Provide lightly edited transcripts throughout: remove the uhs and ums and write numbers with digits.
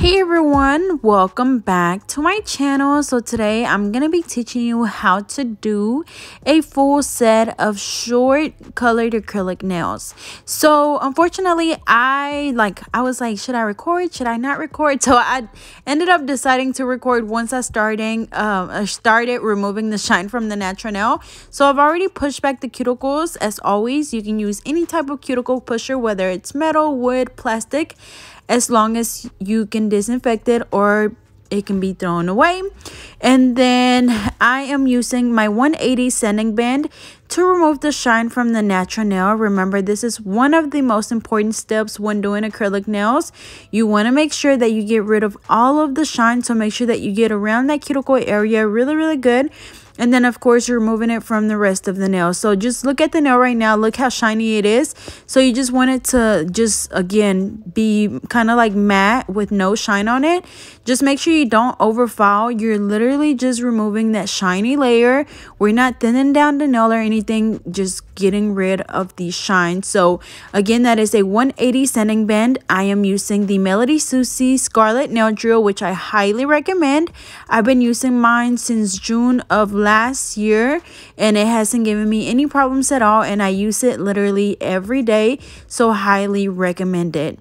Hey everyone, welcome back to my channel. So today I'm gonna be teaching you how to do a full set of short colored acrylic nails. So unfortunately I was like, should I record, should I not record? So I ended up deciding to record once I started removing the shine from the natural nail. So I've already pushed back the cuticles. As always, you can use any type of cuticle pusher, whether it's metal, wood, plastic, as long as you can disinfect it or it can be thrown away. And then I am using my 180 sanding band to remove the shine from the natural nail. Remember, this is one of the most important steps when doing acrylic nails. You want to make sure that you get rid of all of the shine, so make sure that you get around that cuticle area really good. And then of course you're removing it from the rest of the nail. So just look at the nail right now, look how shiny it is. So you just want it to just again be kind of like matte with no shine on it. Just make sure you don't overfile. You're literally just removing that shiny layer. We're not thinning down the nail or anything, just getting rid of the shine. So again, that is a 180 sanding band. I am using the Melody Susie Scarlet nail drill, which I highly recommend. I've been using mine since June of last year and it hasn't given me any problems at all, and I use it literally every day, so highly recommend it.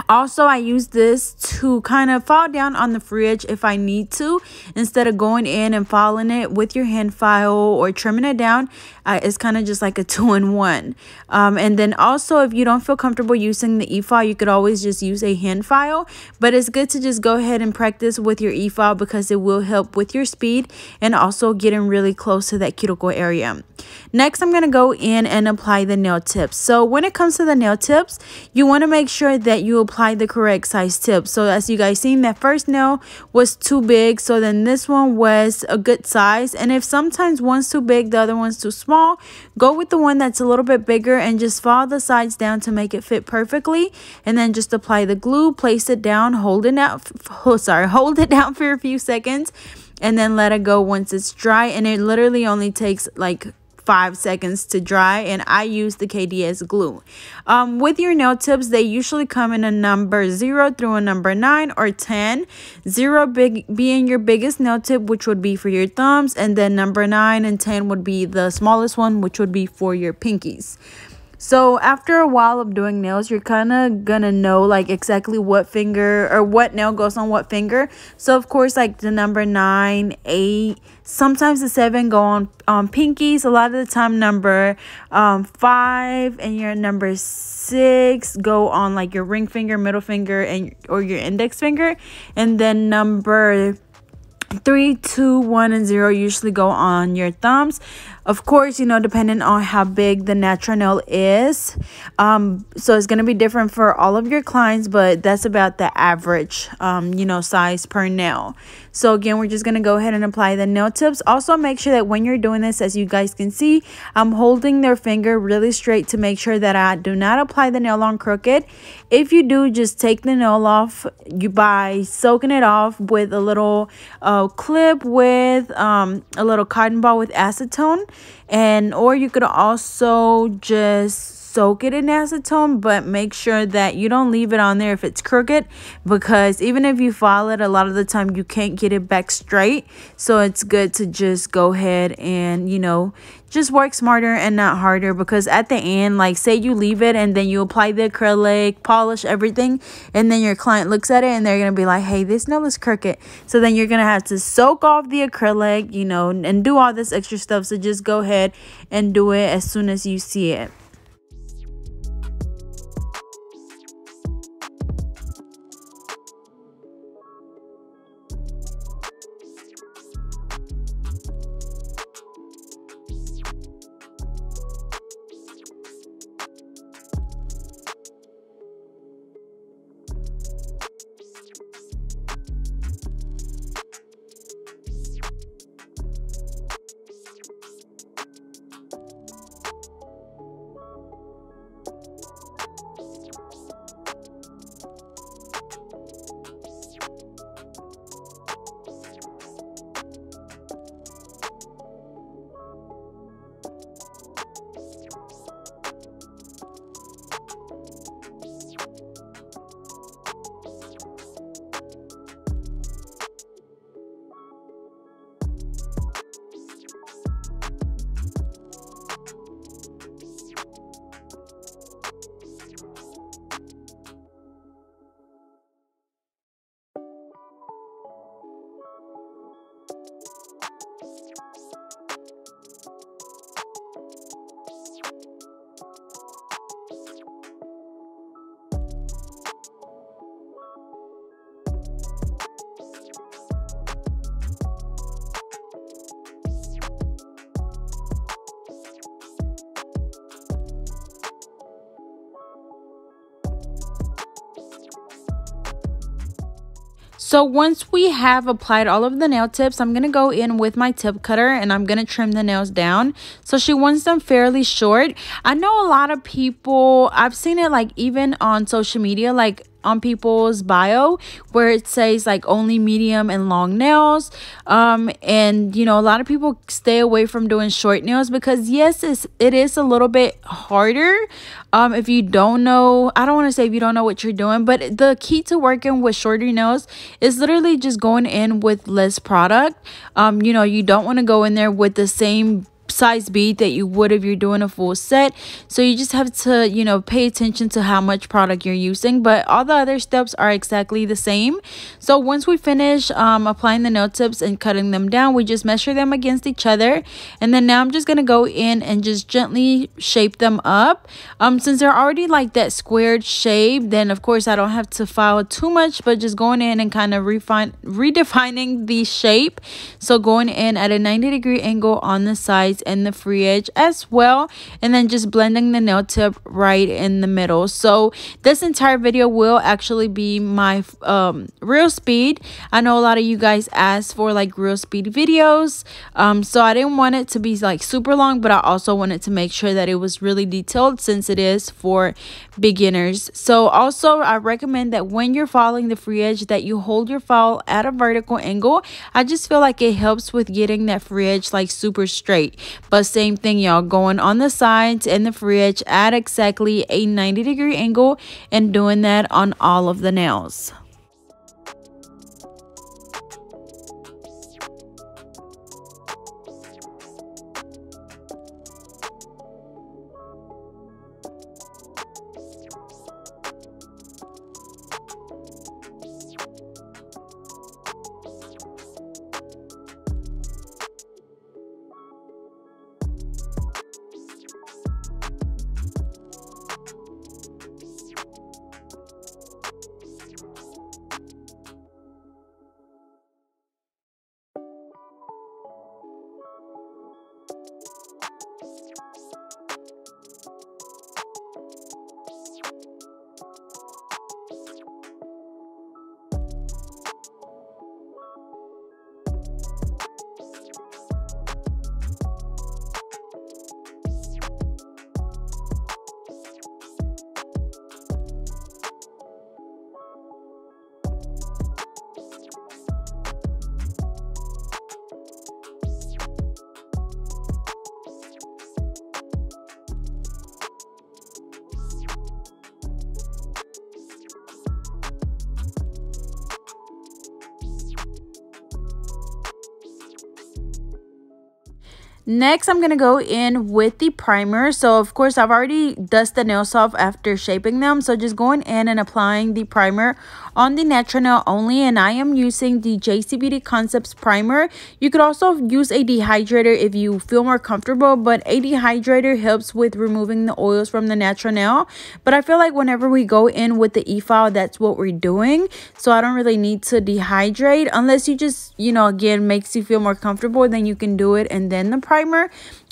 Also, I use this to kind of file down on the fridge if I need to, instead of going in and filing it with your hand file or trimming it down. It's kind of just like a 2-in-1. And then also, if you don't feel comfortable using the e-file, you could always just use a hand file. But it's good to just go ahead and practice with your e-file because it will help with your speed and also getting really close to that cuticle area. Next, I'm going to go in and apply the nail tips. So when it comes to the nail tips, you want to make sure that you apply the correct size tip. So as you guys seen, that first nail was too big, so then this one was a good size. And if sometimes one's too big, the other one's too small, go with the one that's a little bit bigger and just file the sides down to make it fit perfectly. And then just apply the glue, place it down, hold it down for a few seconds, and then let it go once it's dry. And it literally only takes like 5 seconds to dry, and I use the KDS glue. With your nail tips, they usually come in a number 0 through a number 9 or 10. 0 being your biggest nail tip, which would be for your thumbs, and then number 9 and 10 would be the smallest one, which would be for your pinkies. So after a while of doing nails, you're kind of gonna know like exactly what finger or what nail goes on what finger. So of course, like the number 9, 8, sometimes the 7 go on pinkies. A lot of the time number 5 and your number 6 go on like your ring finger, middle finger, and or your index finger. And then number 3, 2, 1, and 0 usually go on your thumbs. Of course, you know, depending on how big the natural nail is. So it's going to be different for all of your clients, but that's about the average, you know, size per nail. So again, we're just going to go ahead and apply the nail tips. Also, make sure that when you're doing this, as you guys can see, I'm holding their finger really straight to make sure that I do not apply the nail on crooked. If you do, just take the nail off by soaking it off with a little clip with a little cotton ball with acetone. Or you could also just soak it in acetone, but make sure that you don't leave it on there if it's crooked, because even if you file it, a lot of the time you can't get it back straight. So it's good to just go ahead and, you know, just work smarter and not harder, because at the end, like say you leave it and then you apply the acrylic, polish everything, and then your client looks at it and they're gonna be like, hey, this nail is crooked. So then you're gonna have to soak off the acrylic, you know, and do all this extra stuff. So just go ahead and do it as soon as you see it. So once we have applied all of the nail tips, I'm going to go in with my tip cutter and I'm going to trim the nails down. So she wants them fairly short. I know a lot of people, I've seen it like even on social media, like on people's bio where it says like only medium and long nails, and you know, a lot of people stay away from doing short nails because yes, it is a little bit harder if you don't know, I don't want to say if you don't know what you're doing, but the key to working with shorter nails is literally just going in with less product. You know, you don't want to go in there with the same size bead that you would if you're doing a full set. So you just have to, you know, pay attention to how much product you're using, but all the other steps are exactly the same. So once we finish applying the nail tips and cutting them down, we just measure them against each other, and then now I'm just gonna go in and just gently shape them up. Since they're already like that squared shape, then of course I don't have to file too much, but just going in and kind of redefining the shape. So going in at a 90-degree angle on the sides and the free edge as well, and then just blending the nail tip right in the middle. So this entire video will actually be my real speed. I know a lot of you guys asked for like real speed videos, so I didn't want it to be like super long, but I also wanted to make sure that it was really detailed since it is for beginners. So also I recommend that when you're filing the free edge that you hold your file at a vertical angle. I just feel like it helps with getting that free edge like super straight. But same thing, y'all, going on the sides and the free edge at exactly a 90-degree angle and doing that on all of the nails. Next, I'm going to go in with the primer. So, of course, I've already dusted the nails off after shaping them. So, just going in and applying the primer on the natural nail only. And I am using the JC Beauty Concepts primer. You could also use a dehydrator if you feel more comfortable. But a dehydrator helps with removing the oils from the natural nail. But I feel like whenever we go in with the e-file, that's what we're doing. So, I don't really need to dehydrate. Unless you just, you know, again, makes you feel more comfortable. Then you can do it and then the primer.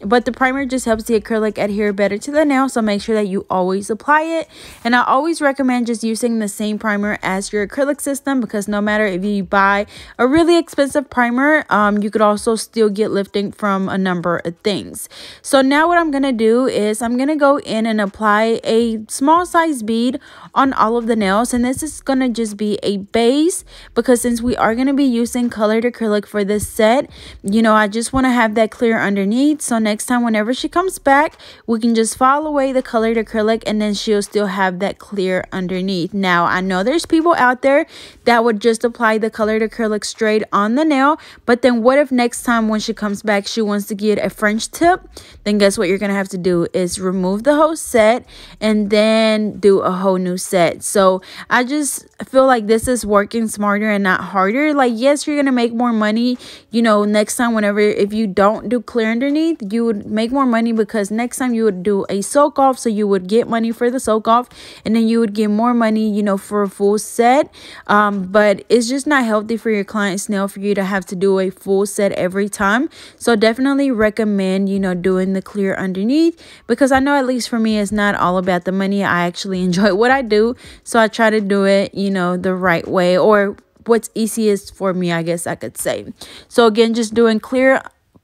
But the primer just helps the acrylic adhere better to the nail, so make sure that you always apply it. And I always recommend just using the same primer as your acrylic system, because no matter if you buy a really expensive primer, you could also still get lifting from a number of things. So now what I'm going to do is I'm going to go in and apply a small size bead on all of the nails, and this is going to just be a base, because since we are going to be using colored acrylic for this set, you know, I just want to have that clear underneath. So next time whenever she comes back, we can just file away the colored acrylic and then she'll still have that clear underneath. Now I know there's people out there that would just apply the colored acrylic straight on the nail, but then what if next time when she comes back she wants to get a French tip? Then guess what you're gonna have to do is remove the whole set and then do a whole new set. So I just feel like this is working smarter and not harder. Like, yes, you're gonna make more money, you know, next time whenever if you don't do clear underneath, you would make more money because next time you would do a soak off, so you would get money for the soak off, and then you would get more money, you know, for a full set. But it's just not healthy for your client's nail for you to have to do a full set every time. So definitely recommend, you know, doing the clear underneath, because I know at least for me it's not all about the money. I actually enjoy what I do, so I try to do it, you know, the right way, or what's easiest for me, I guess I could say. So again, just doing clear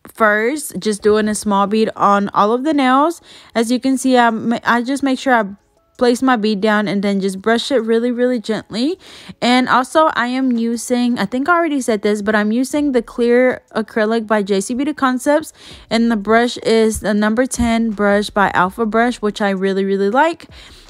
first, just doing a small bead on all of the nails. As you can see, I just make sure I place my bead down and then just brush it really gently. And also I am using, I think I already said this, but I'm using the clear acrylic by JC Beauty Concepts, and the brush is the number 10 brush by Alpha Brush, which I really like.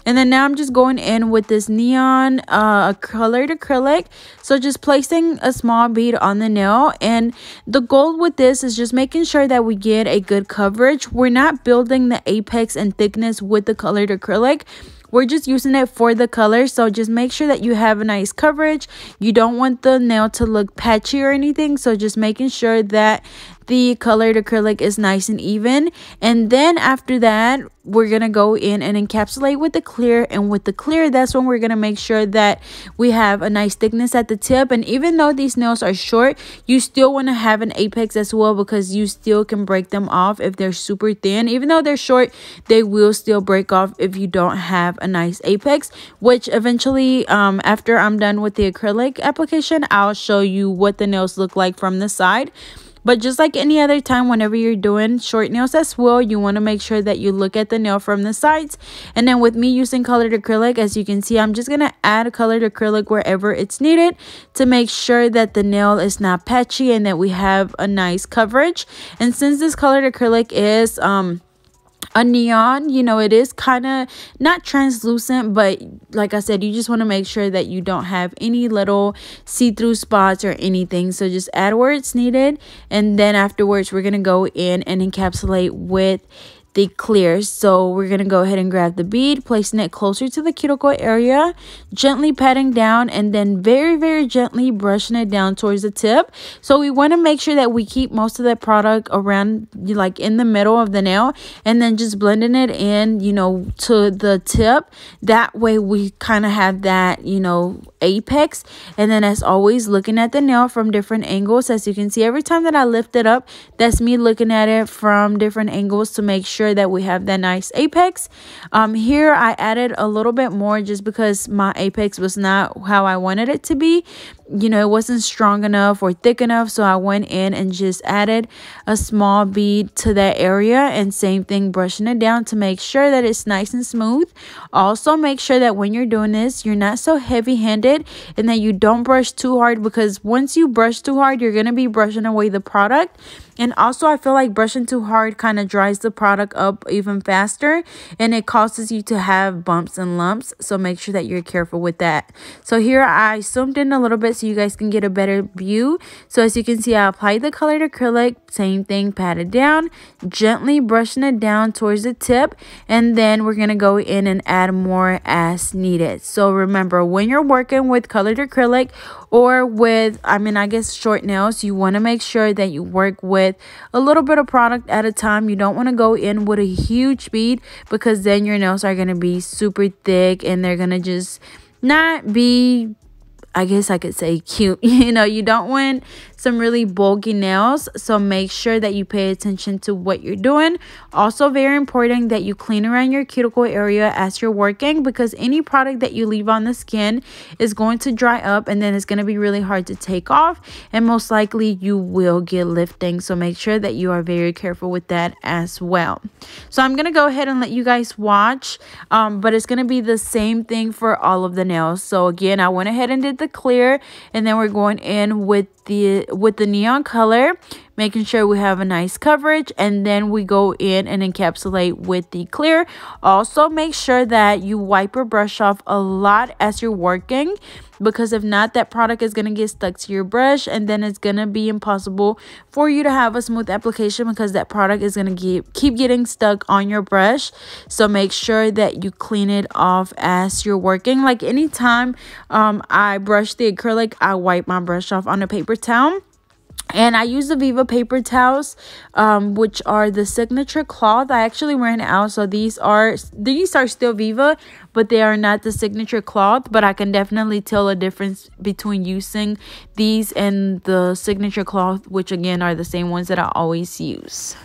And then now I'm just going in with this neon colored acrylic. So just placing a small bead on the nail. And the goal with this is just making sure that we get a good coverage. We're not building the apex and thickness with the colored acrylic. We're just using it for the color. So just make sure that you have a nice coverage. You don't want the nail to look patchy or anything. So just making sure that the colored acrylic is nice and even. And then after that, we're going to go in and encapsulate with the clear. And with the clear, that's when we're going to make sure that we have a nice thickness at the tip. And even though these nails are short, you still want to have an apex as well, because you still can break them off if they're super thin. Even though they're short, they will still break off if you don't have a nice apex, which eventually, after I'm done with the acrylic application, I'll show you what the nails look like from the side. But just like any other time, whenever you're doing short nails as well, you want to make sure that you look at the nail from the sides. And then with me using colored acrylic, as you can see, I'm just going to add a colored acrylic wherever it's needed to make sure that the nail is not patchy and that we have a nice coverage. And since this colored acrylic is a neon, you know, it is kind of not translucent, but like I said, you just want to make sure that you don't have any little see-through spots or anything. So just add where it's needed, and then afterwards we're going to go in and encapsulate with the clear. So we're going to go ahead and grab the bead, placing it closer to the cuticle area, gently patting down, and then very gently brushing it down towards the tip. So we want to make sure that we keep most of that product around, like in the middle of the nail, and then just blending it in, you know, to the tip. That way we kind of have that, you know, apex. And then as always, looking at the nail from different angles. As you can see, every time that I lift it up, that's me looking at it from different angles to make sure that we have that nice apex. Here I added a little bit more just because my apex was not how I wanted it to be. You know, it wasn't strong enough or thick enough, so I went in and just added a small bead to that area, and same thing, brushing it down to make sure that it's nice and smooth. Also make sure that when you're doing this, you're not so heavy-handed and that you don't brush too hard, because once you brush too hard, you're going to be brushing away the product. And also I feel like brushing too hard kind of dries the product up even faster, and it causes you to have bumps and lumps. So make sure that you're careful with that. So here I zoomed in a little bit so you guys can get a better view. So as you can see, I applied the colored acrylic, same thing, pat it down, gently brushing it down towards the tip, and then we're going to go in and add more as needed. So remember, when you're working with colored acrylic or with, I guess short nails, you want to make sure that you work with a little bit of product at a time. You don't want to go in with a huge bead, because then your nails are going to be super thick and they're going to just not be, I guess I could say, cute. You know, you don't want some really bulky nails, so make sure that you pay attention to what you're doing. Also very important that you clean around your cuticle area as you're working, because any product that you leave on the skin is going to dry up, and then it's going to be really hard to take off, and most likely you will get lifting. So make sure that you are very careful with that as well. So I'm going to go ahead and let you guys watch, but it's going to be the same thing for all of the nails. So again, I went ahead and did the clear, and then we're going in with the neon color, making sure we have a nice coverage, and then we go in and encapsulate with the clear. Also make sure that you wipe your brush off a lot as you're working, because if not, that product is going to get stuck to your brush, and then it's going to be impossible for you to have a smooth application, because that product is going to keep getting stuck on your brush. So make sure that you clean it off as you're working. Like anytime I brush the acrylic, I wipe my brush off on a paper towel. And I use the Viva paper towels, which are the signature cloth. I actually ran out, so these are still Viva, but they are not the signature cloth. But I can definitely tell a difference between using these and the signature cloth, which again are the same ones that I always use.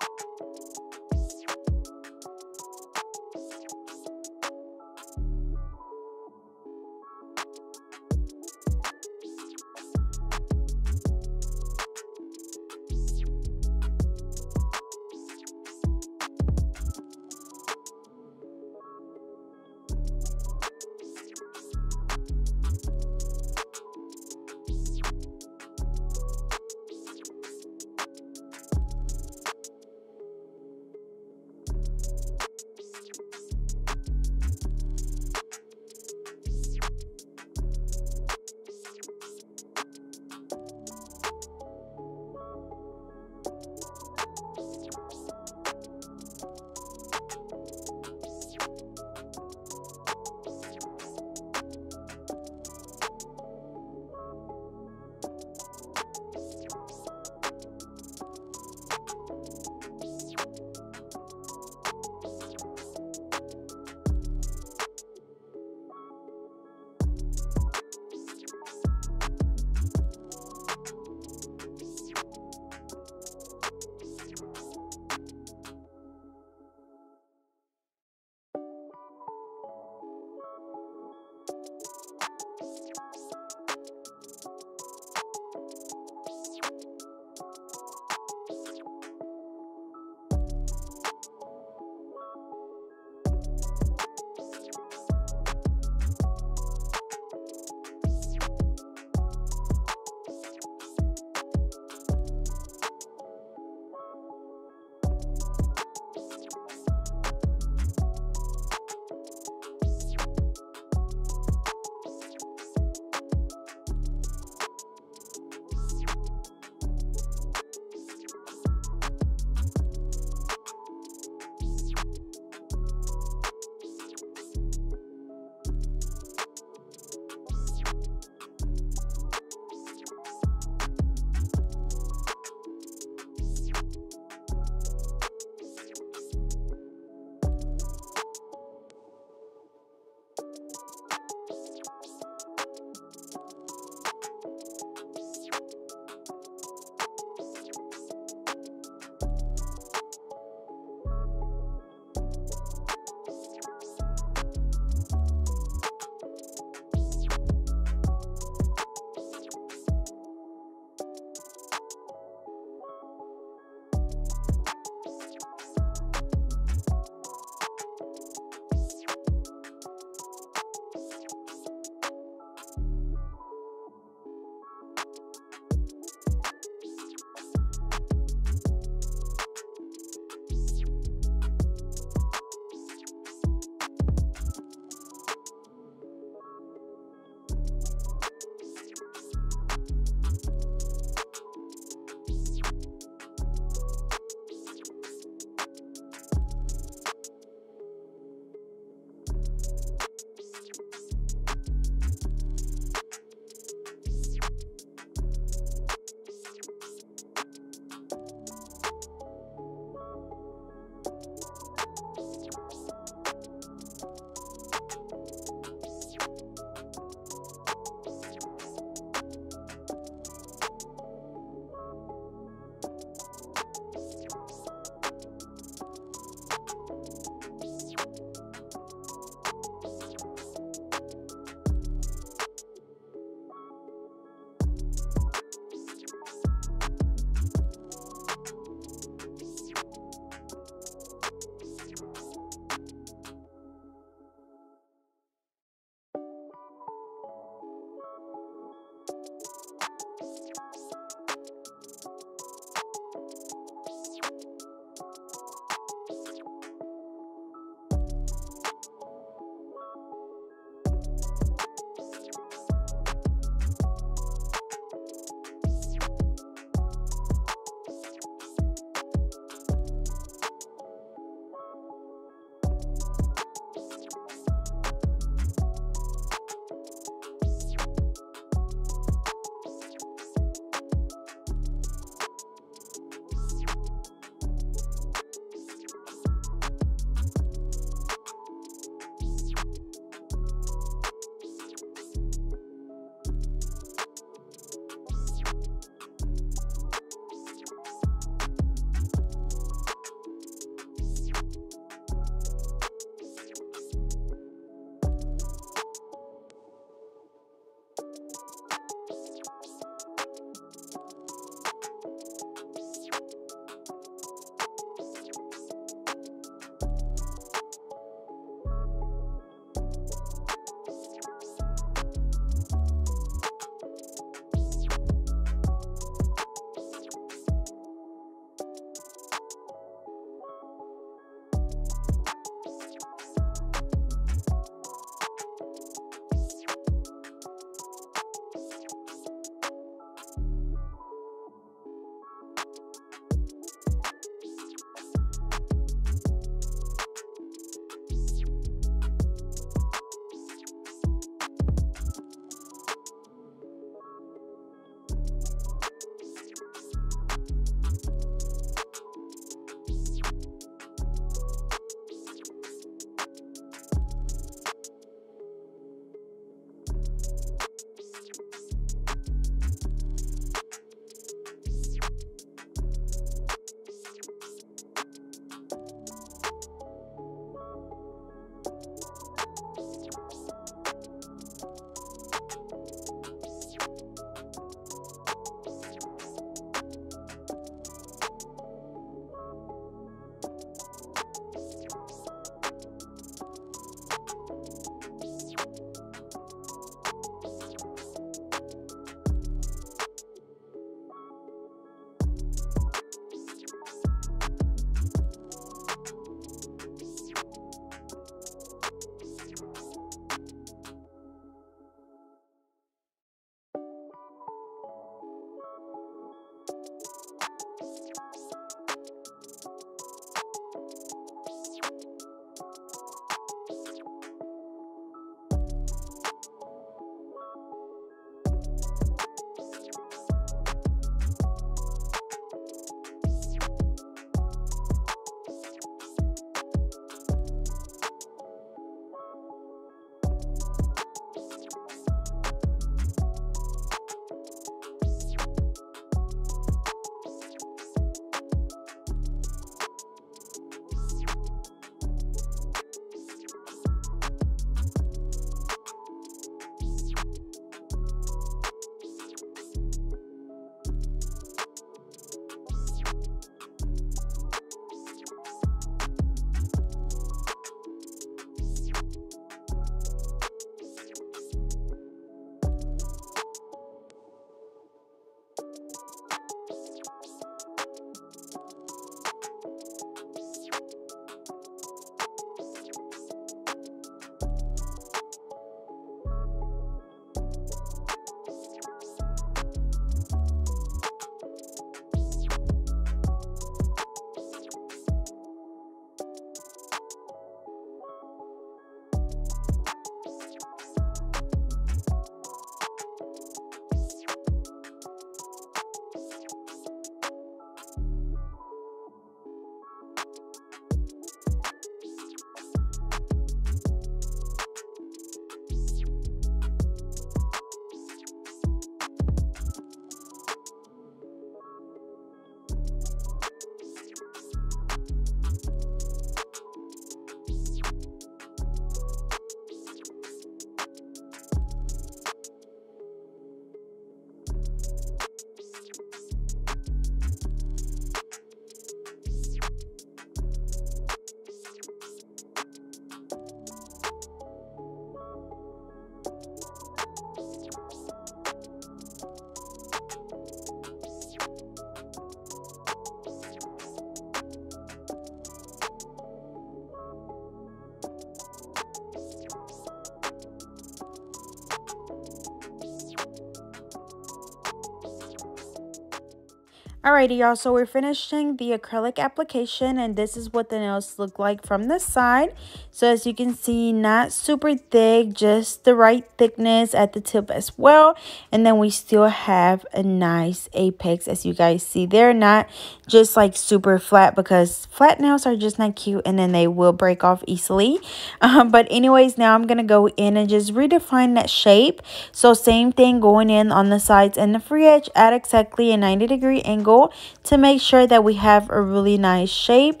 Alrighty, y'all, so we're finishing the acrylic application, and this is what the nails look like from the side. So as you can see, not super thick, just the right thickness at the tip as well. And then we still have a nice apex, as you guys see. They're not just like super flat, because flat nails are just not cute, and then they will break off easily. But anyways, now I'm gonna go in and just redefine that shape. So same thing, going in on the sides and the free edge at exactly a 90-degree angle to make sure that we have a really nice shape,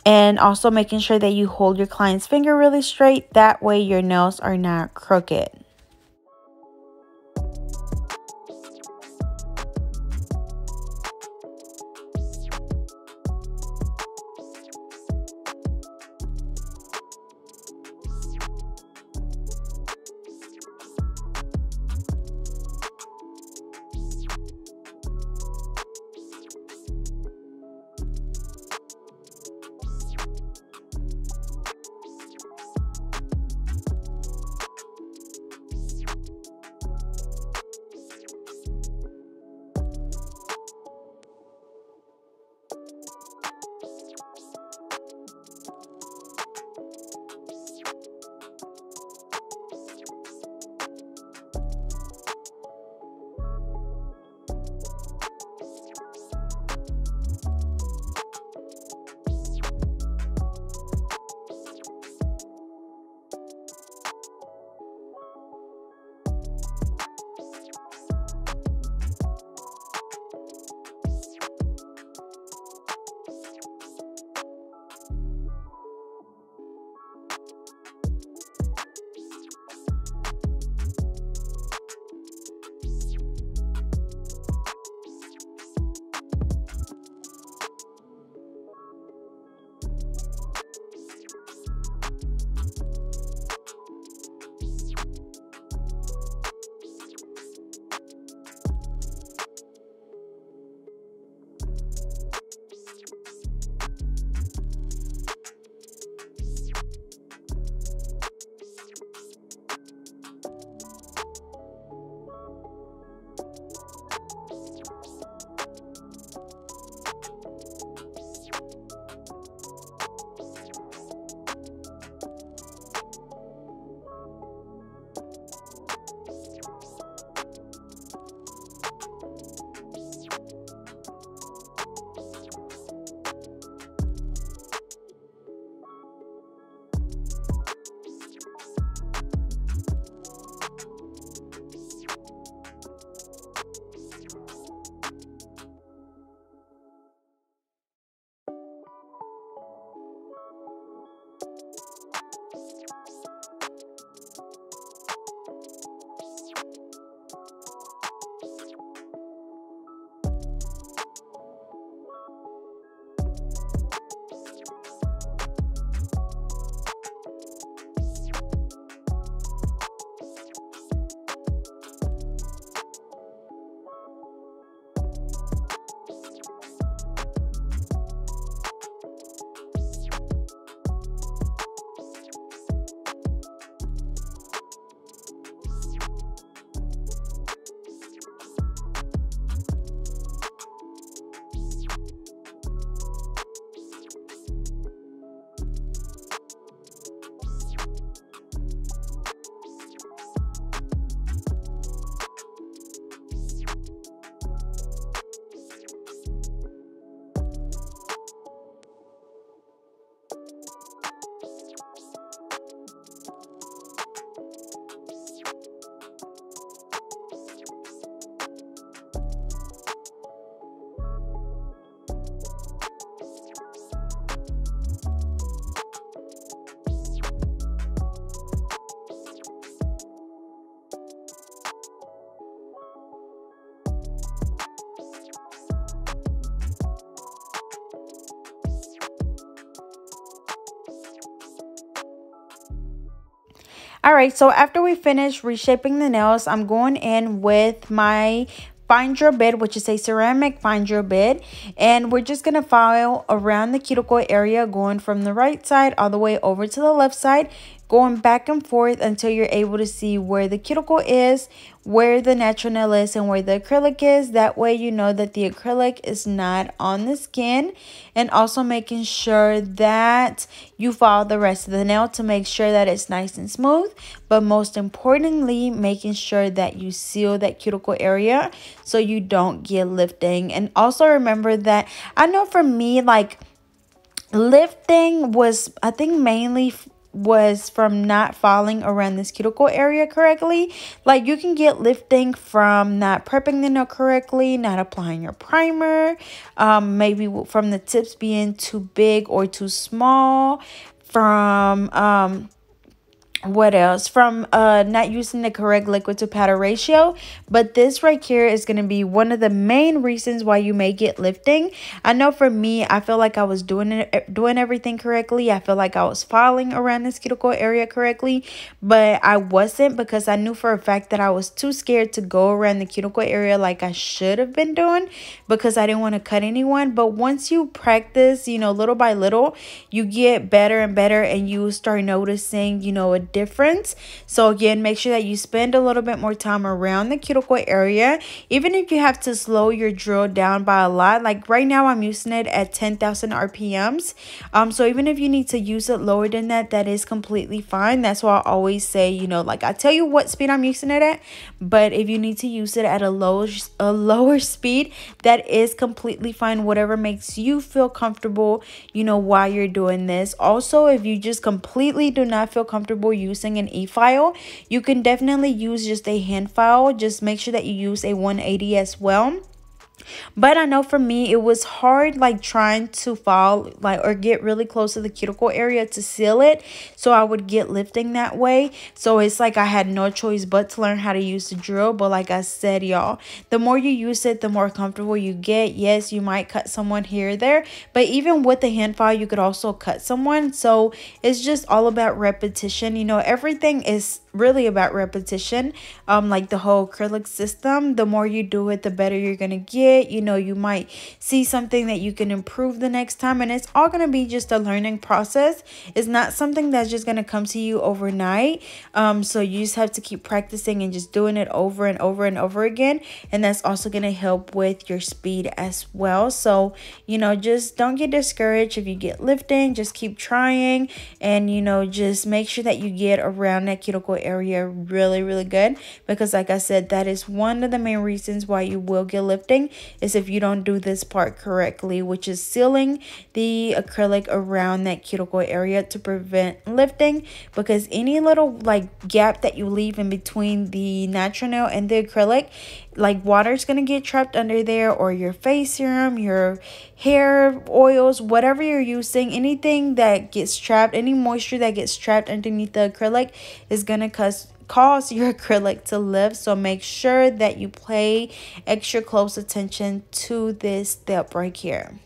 and also making sure that you hold your client's finger really straight. That way your nails are not crooked. Alright, so after we finish reshaping the nails, I'm going in with my fine drill bit, which is a ceramic fine drill bit, and we're just going to file around the cuticle area, going from the right side all the way over to the left side, going back and forth until you're able to see where the cuticle is, where the natural nail is, and where the acrylic is. That way you know that the acrylic is not on the skin. And also making sure that you follow the rest of the nail to make sure that it's nice and smooth. But most importantly, making sure that you seal that cuticle area so you don't get lifting. And also remember that, I know for me, like, lifting was, I think, mainly was from not following around this cuticle area correctly. Like, you can get lifting from not prepping the nail correctly, not applying your primer, maybe from the tips being too big or too small, from what else, from not using the correct liquid to powder ratio. But this right here is going to be one of the main reasons why you may get lifting. I know for me, I feel like I was doing everything correctly. I feel like I was following around this cuticle area correctly, but I wasn't, because I knew for a fact that I was too scared to go around the cuticle area like I should have been doing, because I didn't want to cut anyone. But once you practice, you know, little by little, you get better and better, and you start noticing, you know, a difference. So again, make sure that you spend a little bit more time around the cuticle area, even if you have to slow your drill down by a lot. Like right now I'm using it at 10,000 RPMs. So even if you need to use it lower than that, that is completely fine. That's why I always say, you know, like, I tell you what speed I'm using it at, but if you need to use it at a lower speed, that is completely fine. Whatever makes you feel comfortable, you know, while you're doing this. Also, if you just completely do not feel comfortable using an e-file, you can definitely use just a hand file. Just make sure that you use a 180 as well. But I know for me, it was hard, like, trying to file, like, or get really close to the cuticle area to seal it, so I would get lifting that way. So it's like I had no choice but to learn how to use the drill. But like I said, y'all, the more you use it, the more comfortable you get. Yes, you might cut someone here or there, but even with the hand file, you could also cut someone. So it's just all about repetition. You know, everything is really about repetition. Like the whole acrylic system, the more you do it, the better you're gonna get. You know, you might see something that you can improve the next time, and it's all gonna be just a learning process. It's not something that's just gonna come to you overnight. So you just have to keep practicing and just doing it over and over and over again, and that's also gonna help with your speed as well. So, you know, just don't get discouraged if you get lifting. Just keep trying, and, you know, just make sure that you get around that cuticle area really good, because like I said, that is one of the main reasons why you will get lifting, is if you don't do this part correctly, which is sealing the acrylic around that cuticle area to prevent lifting. Because any little, like, gap that you leave in between the natural nail and the acrylic, like, water is going to get trapped under there, or your face serum, your hair oils, whatever you're using, anything that gets trapped, any moisture that gets trapped underneath the acrylic is going to cause your acrylic to lift. So make sure that you pay extra close attention to this step right here.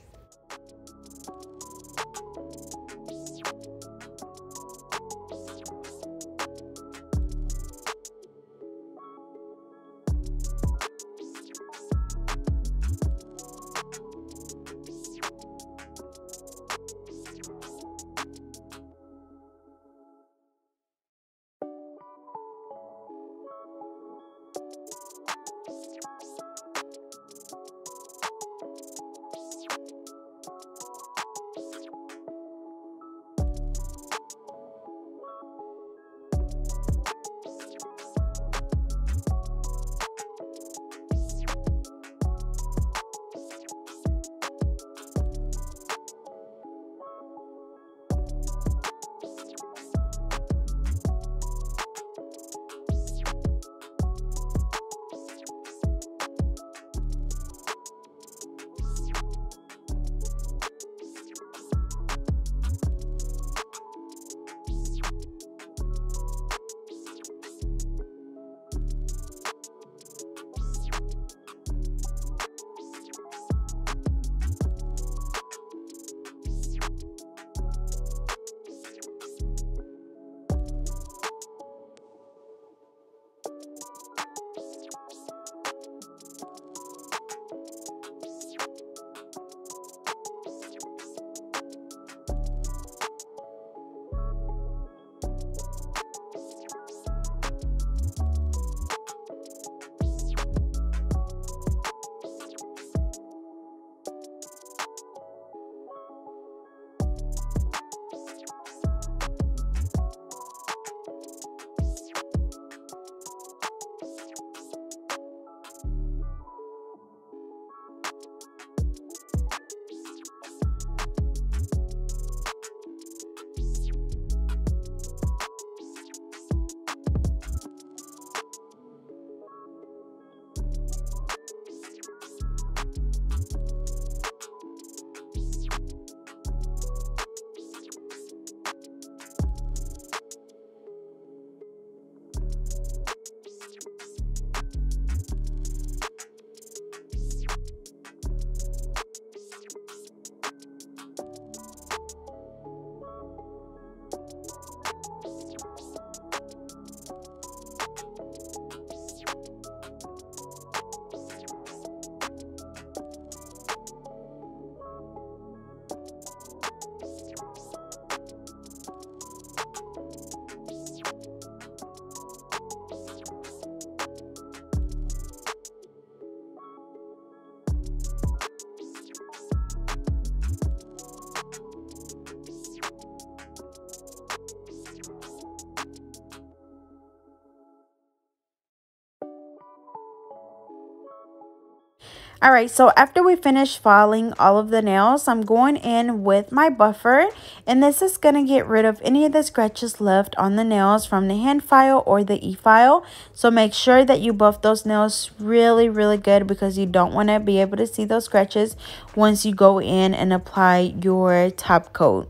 Alright, so after we finish filing all of the nails, I'm going in with my buffer, and this is going to get rid of any of the scratches left on the nails from the hand file or the e-file. So make sure that you buff those nails really, really good, because you don't want to be able to see those scratches once you go in and apply your top coat.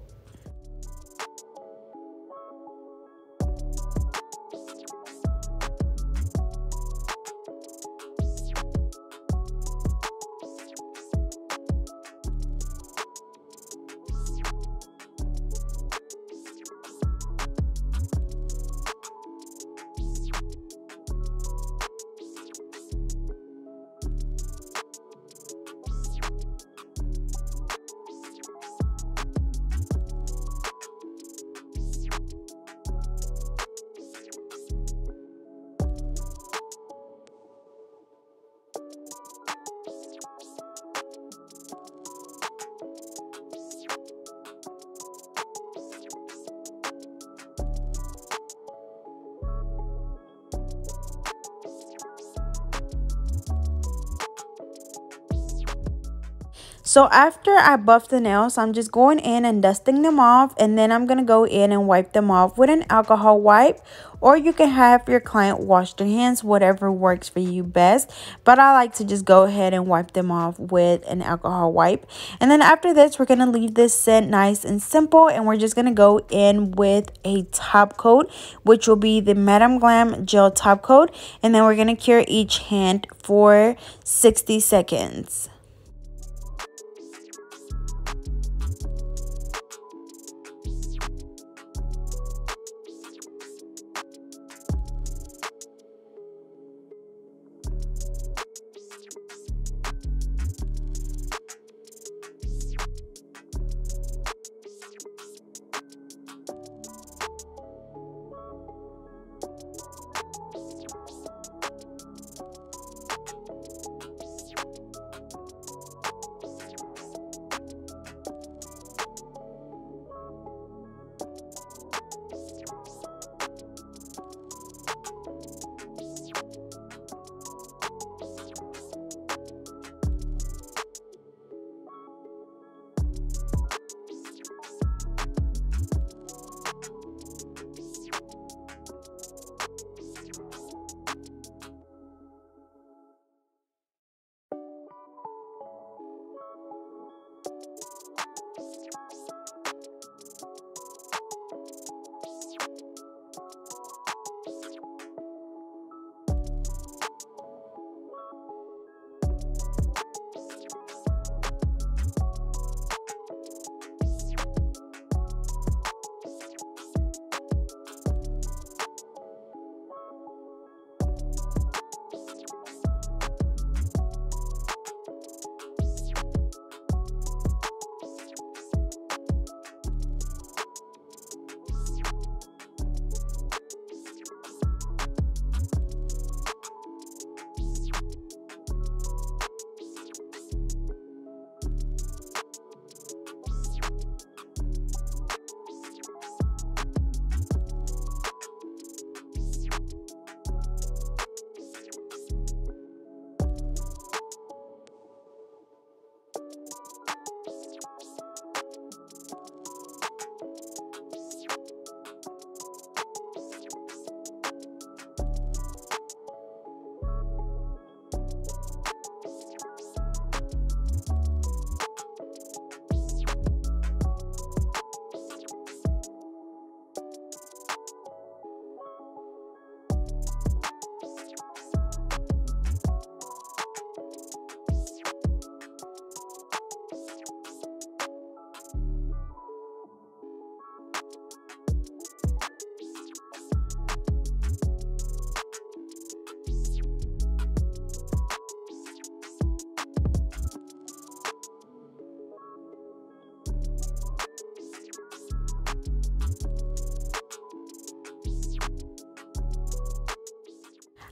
So after I buff the nails, I'm just going in and dusting them off, and then I'm going to go in and wipe them off with an alcohol wipe, or you can have your client wash their hands, whatever works for you best. But I like to just go ahead and wipe them off with an alcohol wipe. And then after this, we're going to leave this set nice and simple, and we're just going to go in with a top coat, which will be the Madam Glam Gel Top Coat, and then we're going to cure each hand for 60 seconds.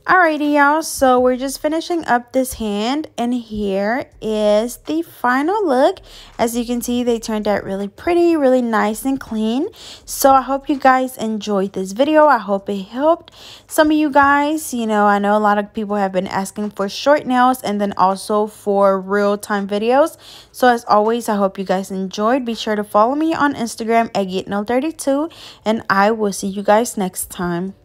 Alrighty, y'all, so we're just finishing up this hand, and here is the final look. As you can see, they turned out really pretty, really nice and clean. So I hope you guys enjoyed this video. I hope it helped some of you guys. You know, I know a lot of people have been asking for short nails and then also for real-time videos. So as always, I hope you guys enjoyed. Be sure to follow me on Instagram at GetNail32, and I will see you guys next time.